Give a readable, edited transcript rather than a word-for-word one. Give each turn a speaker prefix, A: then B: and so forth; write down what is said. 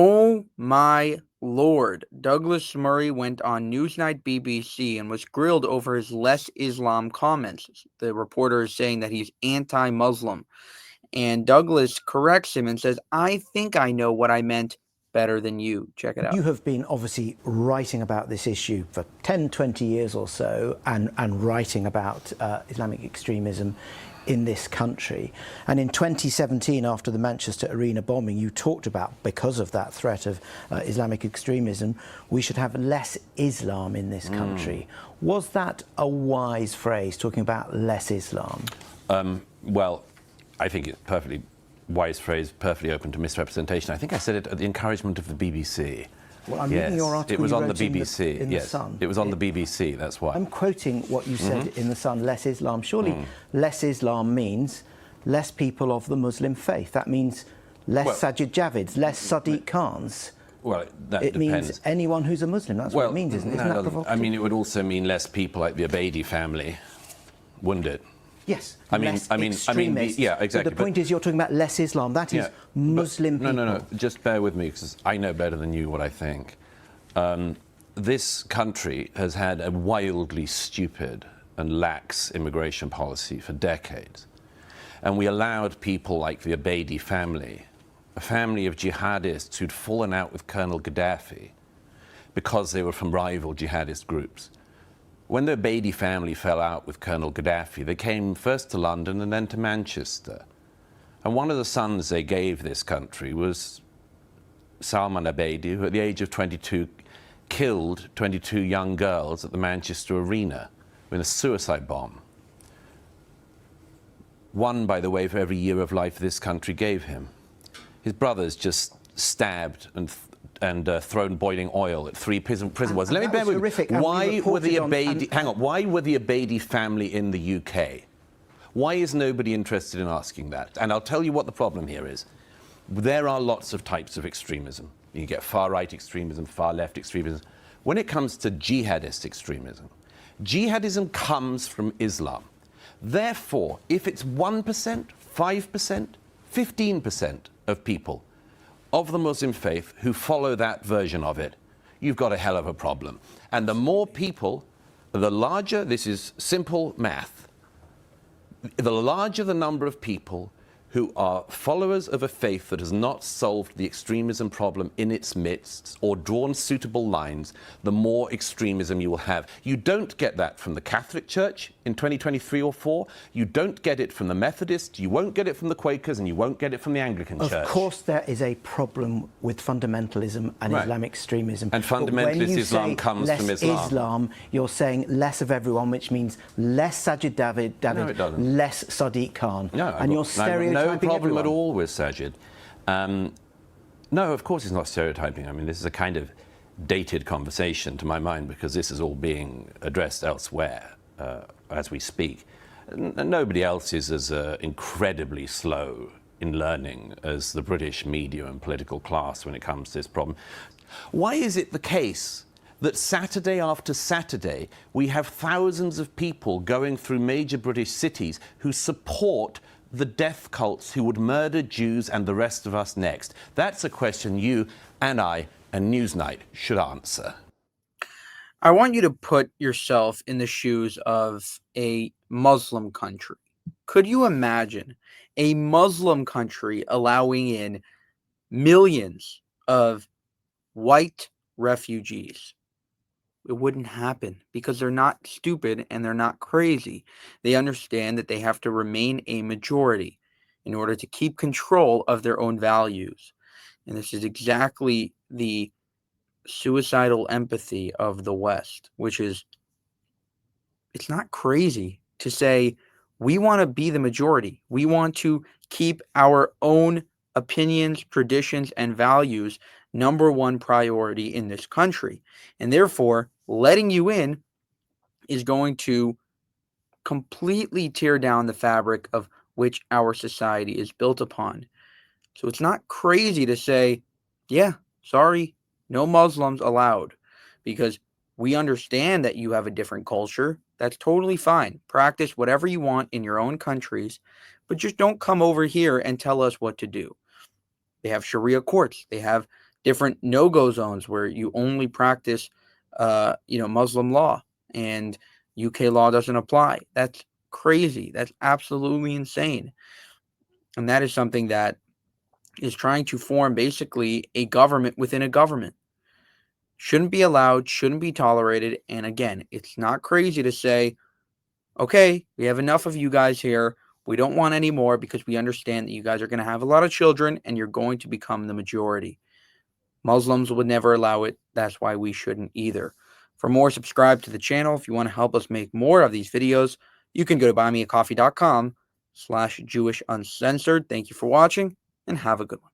A: Oh my Lord. Douglas Murray went on Newsnight BBC and was grilled over his less Islam comments. The reporter is saying that he's anti-Muslim. And Douglas corrects him and says, I think I know what I meant better than you. Check it out.
B: You have been obviously writing about this issue for 10, 20 years or so and writing about Islamic extremism in this country. And in 2017, after the Manchester Arena bombing, you talked about, because of that threat of Islamic extremism, we should have less Islam in this country. Was that a wise phrase, talking about less Islam?
C: Well, I think it's perfectly wise phrase, perfectly open to misrepresentation. I think I said it at the encouragement of the BBC.
B: Well, I'm reading your article.
C: It was
B: you
C: on the
B: wrote
C: BBC.
B: In the Sun.
C: It was on the BBC. That's why.
B: I'm quoting what you said in the Sun. Less Islam. Surely, less Islam means less people of the Muslim faith. That means less Sajid Javids, less Sadiq Khans.
C: Well, that
B: it
C: depends.
B: Means anyone who's a Muslim. That's what it means, isn't it? Isn't that provocative?
C: I mean, it would also mean less people like the Abedi family, wouldn't it?
B: Yes,
C: I mean, yeah, exactly.
B: So the point is, you're talking about less Islam. That is Muslim people.
C: No. Just bear with me, because I know better than you what I think. This country has had a wildly stupid and lax immigration policy for decades. And we allowed people like the Abedi family, a family of jihadists who'd fallen out with Colonel Gaddafi because they were from rival jihadist groups. When the Abedi family fell out with Colonel Gaddafi, they came first to London and then to Manchester. And one of the sons they gave this country was Salman Abedi, who at the age of 22 killed 22 young girls at the Manchester Arena in a suicide bomb. One, by the way, for every year of life this country gave him. His brothers just stabbed and thrown boiling oil at 3 prison wards. Let me bear with you. Why were the Abedi? Hang on. Why were the Abedi family in the UK? Why is nobody interested in asking that? And I'll tell you what the problem here is. There are lots of types of extremism. You get far-right extremism, far-left extremism. When it comes to jihadist extremism, jihadism comes from Islam. Therefore, if it's 1%, 5%, 15% of people of the Muslim faith who follow that version of it, you've got a hell of a problem. And the more people, the larger, this is simple math, the larger the number of people who are followers of a faith that has not solved the extremism problem in its midst or drawn suitable lines, the more extremism you will have. You don't get that from the Catholic Church in 2023 or 4. You don't get it from the Methodists. You won't get it from the Quakers, and you won't get it from the Anglican Church.
B: Of course, there is a problem with fundamentalism and Islamic extremism.
C: And fundamentalist Islam comes from
B: Islam, you're saying less of everyone, which means less Sajid David, less Sadiq Khan.
C: No,
B: and you're stereotyping
C: no problem
B: everyone.
C: at all with Sajid. No, of course he's not stereotyping. I mean, this is a kind of dated conversation to my mind, because this is all being addressed elsewhere as we speak. Nobody else is as incredibly slow in learning as the British media and political class when it comes to this problem. Why is it the case that Saturday after Saturday we have thousands of people going through major British cities who support the death cults who would murder Jews and the rest of us next? That's a question you and I and Newsnight should answer.
A: I want you to put yourself in the shoes of a Muslim country. Could you imagine a Muslim country allowing in millions of white refugees? It wouldn't happen, because they're not stupid and they're not crazy. They understand that they have to remain a majority in order to keep control of their own values. And this is exactly the suicidal empathy of the West, which is, it's not crazy to say, we want to be the majority. We want to keep our own opinions, traditions, and values number one priority in this country. And therefore, letting you in is going to completely tear down the fabric of which our society is built upon. So it's not crazy to say, yeah, sorry, no Muslims allowed, because we understand that you have a different culture. That's totally fine. Practice whatever you want in your own countries, but just don't come over here and tell us what to do. They have Sharia courts. They have different no-go zones where you only practice, Muslim law and UK law doesn't apply. That's crazy. That's absolutely insane. And that is something that is trying to form basically a government within a government. Shouldn't be allowed, shouldn't be tolerated. And again, it's not crazy to say, okay, we have enough of you guys here. We don't want any more because we understand that you guys are going to have a lot of children and you're going to become the majority. Muslims would never allow it. That's why we shouldn't either. For more, subscribe to the channel. If you want to help us make more of these videos, you can go to buymeacoffee.com/JewishUncensored. Thank you for watching and have a good one.